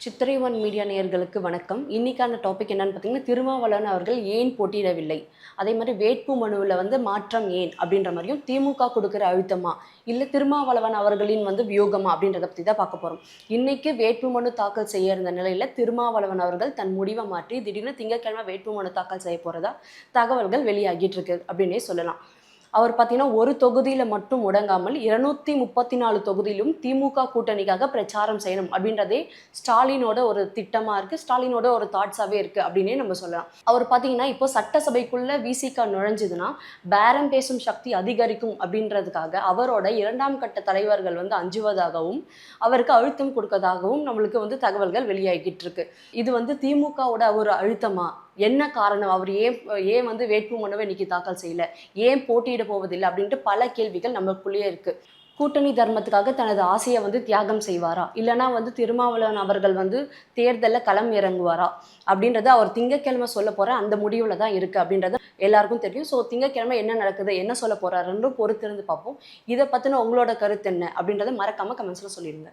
சித்திரைவன் media நேயர்களுக்கு வணக்கம். இன்னைக்கான டாபிக் என்னன்னு பார்த்தீங்கன்னா, திருமாவளவன் அவர்கள் ஏன் போட்டியிடவில்லை? அதே மாதிரி வேட்பு மனுவில் மாற்றம் ஏன் அப்படின்ற மாதிரியும், திமுக கொடுக்குற அழுத்தமா இல்லை திருமாவளவன் அவர்களின் வியூகமா அப்படின்றத பற்றி தான் பார்க்க போகிறோம். இன்னைக்கு வேட்பு மனு தாக்கல் செய்ய இருந்த நிலையில் திருமாவளவன் அவர்கள் தன் முடிவை மாற்றி திடீர்னு திங்கட்கிழமை வேட்பு மனு தாக்கல் செய்ய போகிறதா தகவல்கள் வெளியாகிட்டு இருக்கு அப்படின்னே சொல்லலாம். அவர் பார்த்தீங்கன்னா ஒரு தொகுதியில் மட்டும் முடங்காமல் 234 தொகுதியிலும் திமுக கூட்டணிக்காக பிரச்சாரம் செய்யணும் அப்படின்றதே ஸ்டாலினோட ஒரு திட்டமாக இருக்குது, ஸ்டாலினோட ஒரு தாட்ஸாகவே இருக்குது அப்படின்னே நம்ம சொல்லலாம். அவர் பார்த்தீங்கன்னா இப்போ சட்டசபைக்குள்ளே விசிக நுழைஞ்சதுன்னா பேரம் பேசும் சக்தி அதிகரிக்கும் அப்படின்றதுக்காக அவரோட 2ஆம் கட்ட தலைவர்கள் அஞ்சுவதாகவும் அவருக்கு அழுத்தம் கொடுக்கறதாகவும் நம்மளுக்கு தகவல்கள் வெளியாகிட்டு இருக்கு. இது திமுகவோட ஒரு அழுத்தமா, என்ன காரணம், அவர் ஏன் ஏன் வேட்பு மனுவை இன்னைக்கு தாக்கல் செய்யல, ஏன் போட்டியிட போவதில்லை அப்படின்ட்டு பல கேள்விகள் நம்மளுக்குள்ளேயே இருக்கு. கூட்டணி தர்மத்துக்காக தனது ஆசையை தியாகம் செய்வாரா, இல்லைனா திருமாவளவன் அவர்கள் தேர்தலில் களம் இறங்குவாரா அப்படின்றது அவர் திங்கட்கிழமை சொல்ல போற அந்த முடிவில் தான் இருக்கு அப்படின்றது எல்லாருக்கும் தெரியும். ஸோ திங்கட்கிழமை என்ன நடக்குது, என்ன சொல்ல போறாருன்னு பொறுத்திருந்து பார்ப்போம். இதை பற்றின உங்களோட கருத்து என்ன அப்படின்றத மறக்காம கமெண்ட்ஸ்ல சொல்லிடுங்க.